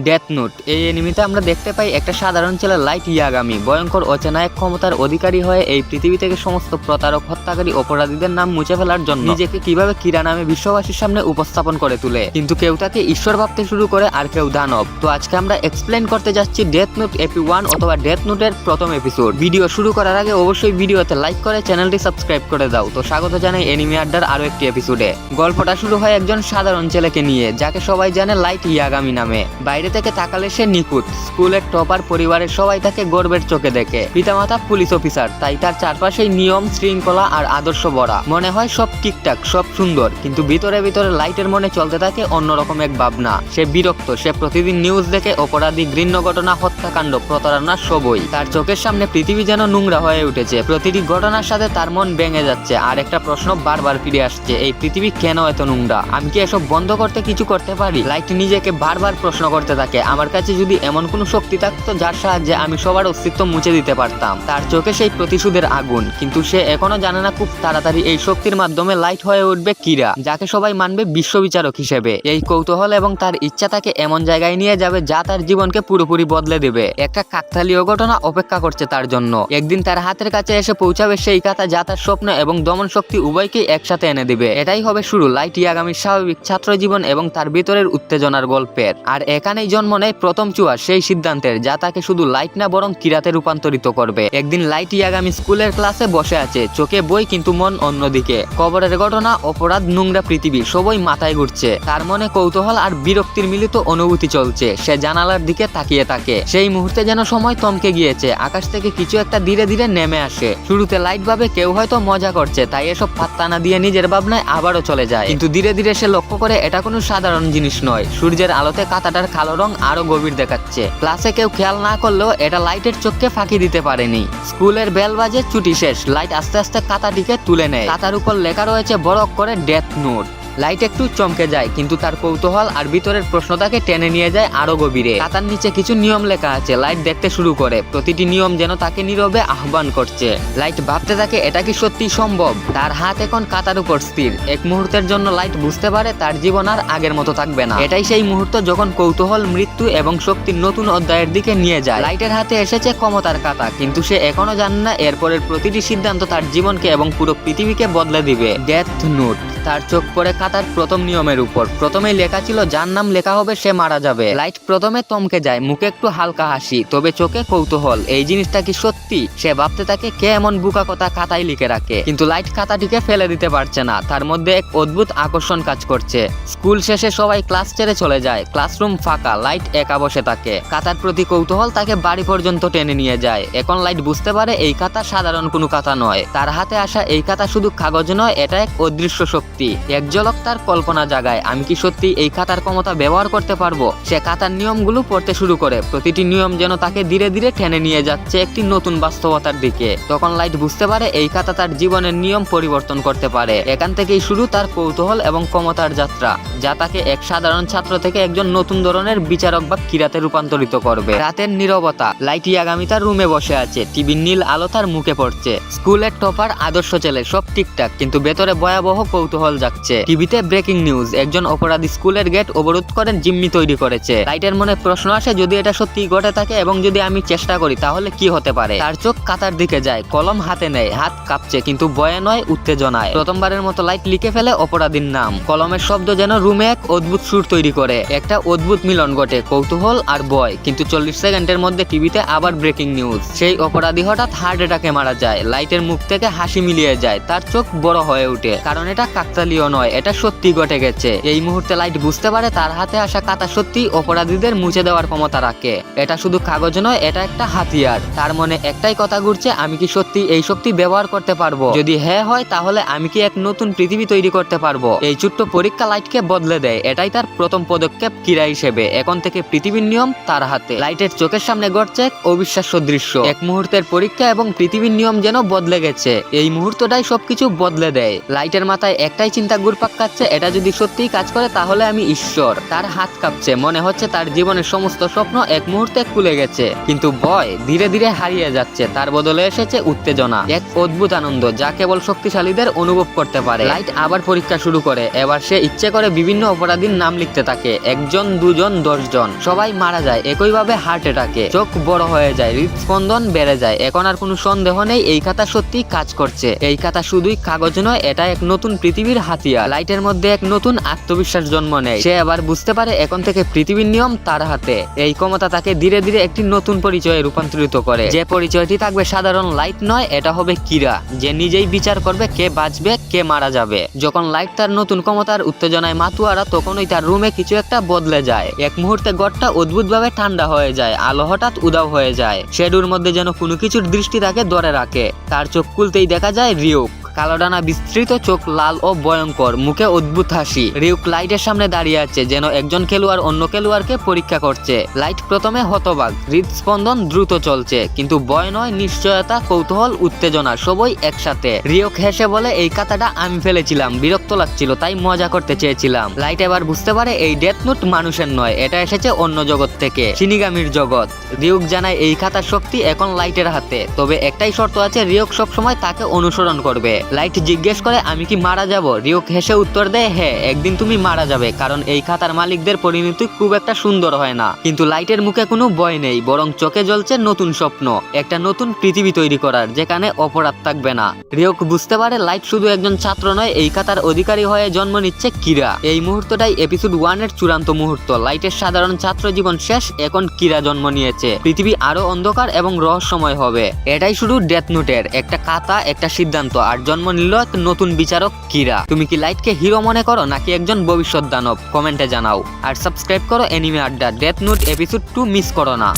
Death note এই এনিমিতে আমরা দেখতে পাই একটা সাধারণ ছেলে লাইট ইয়াগামি ভয়ঙ্কর অচেনা এক ক্ষমতার অধিকারী হয়ে এই পৃথিবী থেকে সমস্ত প্রতারক হত্যাকারী অপরাধীদের নাম মুছে ফেলার জন্য নিজেকে কিভাবে কিরা নামে বিশ্ববাসীর সামনে উপস্থাপন করে তুলে। কিন্তু কেউ তাকে ঈশ্বর ভাবতে শুরু করে আর কেউ দানব। তো আজকে আমরা এক্সপ্লেন করতে যাচ্ছি ডেথ নোট এপি 1 অথবা ডেথ নোটের প্রথম এপিসোড। ভিডিও শুরু করার আগে অবশ্যই ভিডিওতে লাইক করে চ্যানেলটি সাবস্ক্রাইব করে দাও। তো স্বাগত জানাই এনিমি আড্ডার আরো একটি এপিসোডে। গল্পটা শুরু হয় একজন সাধারণ ছেলেকে নিয়ে যাকে সবাই জানে লাইট ইয়াগামি নামে। বাইরে থেকে তাকালে সে নিখুঁত, স্কুলের টপার, পরিবারের সবাই তাকে গর্বের চোখে দেখে। পিতামাতা পুলিশ অফিসার, তাই তার চারপাশেই নিয়ম, শৃঙ্খলা আর আদর্শ ভরা। মনে হয় সব ঠিকঠাক, সব সুন্দর, কিন্তু ভিতরে ভিতরে লাইটের মনে চলতে থাকে অন্যরকম এক ভাবনা। সে বিরক্ত, সে প্রতিদিন নিউজ দেখে অপরাধী, ঘৃণ্য ঘটনা, হত্যাকাণ্ড, প্রতারণা সবই। তার চোখের সামনে পৃথিবী যেন নোংরা হয়ে উঠেছে। প্রতিটি ঘটনার সাথে তার মন ভেঙে যাচ্ছে আর একটা প্রশ্ন বারবার ফিরে আসছে, এই পৃথিবী কেন এত নোংরা? আমি কি এসব বন্ধ করতে কিছু করতে পারি? লাইট নিজেকে বারবার প্রশ্ন করতে থাকে, আমার কাছে যদি এমন কোনো শক্তি থাকতো যার সাহায্যে আমি সবার অস্তিত্ব মুছে দিতে পারতাম। তার চোখে সেই প্রতিশোধের আগুন, কিন্তু সে এখনো জানে না খুব তাড়াতাড়ি এই শক্তির মাধ্যমে লাইট হয়ে উঠবে কিরা, যাকে সবাই মানবে বিশ্ববিচারক হিসেবে। এই কৌতূহল এবং তার ইচ্ছা তাকে এমন জায়গায় নিয়ে যাবে যা তার জীবনকে পুরোপুরি বদলে দেবে। একটা কাকতালীয় ঘটনা অপেক্ষা করছে তার জন্য। একদিন তার হাতের কাছে এসে পৌঁছাবে সেই কাঁথা যা তার স্বপ্ন এবং দমন শক্তি উভয়কেই একসাথে এনে দিবে। এটাই হবে শুরু লাইট ইয়াগামির স্বাভাবিক ছাত্র জীবন এবং তার ভিতরের উত্তেজনার গল্পের। আর এখানেই জন্ম নেয় প্রথম চুয়া সেই সিদ্ধান্তের, যা তাকে শুধু লাইট না বরং কিরাতে রূপান্তরিত করবে। একদিন লাইট ইয়াগামি স্কুলের ক্লাসে বসে আছে, চোখে বই কিন্তু মন অন্যদিকে। কবরের ঘটনা, অপরাধ, নোংরা পৃথিবী সবই মাথায় ঘুরছে। তার মনে কৌতূহল আর বিরক্তির মিলিত অনুভূতি চলছে। সে জানালার দিকে তাকিয়ে থাকে। সেই মুহূর্তে যেন সময় থমকে গিয়েছে। আকাশ থেকে কিছু একটা ধীরে ধীরে নেমে আসে। শুরুতে লাইট ভাবে কেউ হয়তো মজা করছে, তাই এসব পাত্তা না দিয়ে নিজের ভাবনায় আবারও চলে যায়। কিন্তু ধীরে ধীরে সে লক্ষ্য করে এটা কোনো সাধারণ জিনিস নয়। সূর্যের আলোতে কাঁথাটার কালো রং আরো গভীর দেখাচ্ছে। ক্লাসে কেউ খেয়াল না করলেও এটা লাইটের চোখকে ফাঁকি দিতে পারেনি। স্কুলের বেল বাজে, ছুটি শেষ। লাইট আস্তে আস্তে কাঁথাটিকে তুলে নেয়। কাঁথার উপর লেখা রয়েছে বড় করে ডেথ নোট। লাইট একটু চমকে যায়, কিন্তু তার কৌতূহল আর ভিতরের প্রশ্ন তাকে টেনে নিয়ে যায় আরো গভীরে। কাঁথার নিচে কিছু নিয়ম লেখা আছে। লাইট দেখতে শুরু করে। প্রতিটি নিয়ম যেন তাকে নীরবে আহ্বান করছে। লাইট ভাবতে থাকে এটা কি সত্যি সম্ভব? তার হাত এখন কাঁথার উপর স্থির। এক মুহূর্তের জন্য লাইট বুঝতে পারে তার জীবন আর আগের মতো থাকবে না। এটাই সেই মুহূর্ত যখন কৌতূহল মৃত্যু এবং শক্তির নতুন অধ্যায়ের দিকে নিয়ে যায়। লাইটের হাতে এসেছে ক্ষমতার কাঁথা, কিন্তু সে এখনো জানে না এরপরের প্রতিটি সিদ্ধান্ত তার জীবনকে এবং পুরো পৃথিবীকে বদলে দিবে। Death note. তার চোখ পড়ে তার প্রথম নিয়মের উপর। প্রথমেই লেখা ছিল যার নাম লেখা হবে সে মারা যাবে। লাইট প্রথমে থমকে যায়, মুখে একটু হালকা হাসি, তবে চোখে কৌতূহল। এই জিনিসটা কি সত্যি? সে ভাবতে থাকে কে এমন বুকা কথা খাতায় লিখে রাখে। কিন্তু লাইট খাতাটিকে ফেলে দিতে পারছে না। তার মধ্যে এক অদ্ভুত আকর্ষণ কাজ করছে। স্কুল শেষে সবাই ক্লাস ছেড়ে চলে যায়। ক্লাসরুম ফাঁকা, লাইট একা বসে থাকে। খাতার প্রতি কৌতূহল তাকে বাড়ি পর্যন্ত টেনে নিয়ে যায়। এখন লাইট বুঝতে পারে এই খাতা সাধারণ কোনো খাতা নয়। তার হাতে আসা এই খাতা শুধু কাগজ নয়, এটা এক অদৃশ্য শক্তি। এক ঝলক তার কল্পনা জাগায়, আমি কি সত্যি এই খাতার ক্ষমতা ব্যবহার করতে পারবো? সে খাতার নিয়মগুলো পড়তে শুরু করে। প্রতিটি নিয়ম যেন তাকে ধীরে ধীরে টেনে নিয়ে যাচ্ছে একটি নতুন বাস্তবতার দিকে। তখন লাইট বুঝতে পারে এই খাতা তার জীবনের নিয়ম পরিবর্তন করতে পারে। এখান থেকেই শুরু তার কৌতূহল এবং ক্ষমতার যাত্রা, যা তাকে এক সাধারণ ছাত্র থেকে একজন নতুন ধরনের বিচারক বা কিরাতে রূপান্তরিত করবে। রাতের নীরবতা। লাইট ইয়াগামি তার রুমে বসে আছে। টিভির নীল আলো তার মুখে পড়ছে। স্কুলের টপার, আদর্শ ছেলে, সব ঠিকঠাক, কিন্তু ভেতরে ভয়াবহ কৌতূহল জাগছে। টিভিতে ব্রেকিং নিউজ, একজন অপরাধী স্কুলের গেট অবরোধ করে জিম্মি তৈরি করেছে। লাইটের মনে প্রশ্ন আসে, যদি এটা সত্যি ঘটে থাকে এবং যদি আমি চেষ্টা করি তাহলে কি হতে পারে? তার চোখ কাতার দিকে যায়। কলম হাতে নেয়। হাত কাঁপছে, কিন্তু ভয়ে নয়, উত্তেজনায়। প্রথমবারের মতো লাইট লিখে ফেলে অপরাধীর নাম। কলমের শব্দ যেন রুমে এক অদ্ভুত সুর তৈরি করে। একটা অদ্ভুত মিলন ঘটে, কৌতূহল আর ভয়। কিন্তু 40 সেকেন্ডের মধ্যে টিভিতে আবার ব্রেকিং নিউজ, সেই অপরাধী হঠাৎ হার্ট অ্যাটাকে মারা যায়। লাইটের মুখ থেকে হাসি মিলিয়ে যায়। তার চোখ বড় হয়ে ওঠে, কারণ এটা কাকতালীয় নয়, এটা সত্যি ঘটে গেছে। এই মুহূর্তে লাইট বুঝতে পারে তার হাতে আসা কাঁথা সত্যি অপরাধীদের মুছে দেওয়ার ক্ষমতা রাখে। এটা শুধু কাগজ নয়, এটা একটা হাতিয়ার। তার মনে একটাই কথা ঘুরছে, আমি কি সত্যি এই শক্তি ব্যবহার করতে পারবো? যদি হ্যাঁ হয়, তাহলে আমি কি এক নতুন পৃথিবী তৈরি করতে পারবো? এই ছোট্ট পরীক্ষা লাইটকে বদলে দেয়। এটাই তার প্রথম পদক্ষেপ কিরা হিসেবে। এখন থেকে পৃথিবীর নিয়ম তার হাতে। লাইটের চোখের সামনে ঘটছে এক অবিশ্বাস্য দৃশ্য। এক মুহূর্তের পরীক্ষা এবং পৃথিবীর নিয়ম যেন বদলে গেছে। এই মুহূর্তটাই সবকিছু বদলে দেয়। লাইটের মাথায় একটাই চিন্তা ঘুরপাক কাচ্ছে, এটা যদি সত্যিই কাজ করে তাহলে আমি ঈশ্বর। তার হাত কাঁপছে, মনে হচ্ছে তার জীবনের সমস্ত স্বপ্ন এক মুহূর্তে খুলে গেছে। কিন্তু ভয় ধীরে ধীরে হারিয়ে যাচ্ছে, তার বদলে এসেছে উত্তেজনা, এক অদ্ভুত আনন্দ যা কেবল শক্তিশালীদের অনুভব করতে পারে। লাইট আবার পরীক্ষা শুরু করে। এবার সে ইচ্ছে করে বিভিন্ন অপরাধীর নাম লিখতে থাকে। 1 জন 2 জন 10 জন, সবাই মারা যায় একইভাবে হার্ট অ্যাটাকে। চোখ বড় হয়ে যায়, হৃদস্পন্দন বেড়ে যায়। এখন আর কোনো সন্দেহ নেই, এই খাতা সত্যি কাজ করছে। এই খাতা শুধুই কাগজ নয়, এটা এক নতুন পৃথিবীর হাতিয়ার। লাইটের মধ্যে এক নতুন আত্মবিশ্বাস জন্ম নেয়। সে আবার বুঝতে পারে এখন থেকে পৃথিবীর নিয়ম তার হাতে। এই ক্ষমতা তাকে ধীরে ধীরে একটি নতুন পরিচয়ে রূপান্তরিত করে। যে পরিচয়টি থাকবে সাধারণ লাইট নয়, এটা হবে কিরা, যে নিজেই বিচার করবে কে বাঁচবে কে মারা যাবে। যখন লাইট তার নতুন ক্ষমতার উত্তেজনায় মাতুয়ারা, তখনই তার রুমে কিছু একটা বদলে যায়। এক মুহূর্তে ঘরটা অদ্ভুতভাবে ঠান্ডা হয়ে যায়, আলো হঠাৎ উধাও হয়ে যায়। শেডুর মধ্যে যেন কোনো কিছুর দৃষ্টি তাকে ধরে রাখে। তার চোখ খুলতেই দেখা যায় রিউক, কালো ডানা বিস্তৃত, চোখ লাল ও ভয়ঙ্কর, মুখে অদ্ভুত হাসি। রিউক লাইটের সামনে দাঁড়িয়ে আছে, যেন একজন খেলোয়াড় অন্য খেলোয়াড়কে পরীক্ষা করছে। লাইট প্রথমে হতবাক, হৃদস্পন্দন দ্রুত চলছে, কিন্তু ভয় নয়, নিশ্চয়তা, কৌতূহল, উত্তেজনা সবই একসাথে। রিউক হেসে বলে, এই খাতাটা আমি ফেলেছিলাম, বিরক্ত লাগছিল তাই মজা করতে চেয়েছিলাম। লাইট এবার বুঝতে পারে এই ডেথ নোট মানুষের নয়, এটা এসেছে অন্য জগৎ থেকে, শিনিগামির জগৎ। রিউক জানায় এই খাতার শক্তি এখন লাইটের হাতে, তবে একটাই শর্ত আছে, রিউক সবসময় তাকে অনুসরণ করবে। লাইট জিজ্ঞেস করে, আমি কি মারা যাব? রিউক হেসে উত্তর দেয়, হ্যাঁ, একদিন তুমি মারা যাবে, কারণ এই খাতার মালিকদের পরিণতি খুব একটা সুন্দর হয় না। কিন্তু লাইটের মুখে কোনো ভয় নেই, বরং চোখে জ্বলছে নতুন স্বপ্ন, একটা নতুন পৃথিবী তৈরি করার, যেখানে অপরাধ থাকবে না। রিউক বুঝতে পারে লাইট শুধু একজন ছাত্র নয়, এই খাতার অধিকারী হয়ে জন্ম নিচ্ছে কিরা। এই মুহূর্তটাই এপিসোড 1 এর চূড়ান্ত মুহূর্ত। লাইটের সাধারণ ছাত্র জীবন শেষ, এখন কিরা জন্ম নিয়েছে। পৃথিবী আরো অন্ধকার এবং রহস্যময় হবে। এটাই শুধু ডেথ নোটের একটা খাতা, একটা সিদ্ধান্ত, আর জন্ম নিল এক নতুন বিচারক কিরা। তুমি কি লাইটকে হিরো মনে করো নাকি একজন ভবিষ্যৎ দানব? কমেন্টে জানাও। আর সাবস্ক্রাইব করো এনিমে আড্ডা। ডেথ নোট এপিসোড 2 মিস করো না।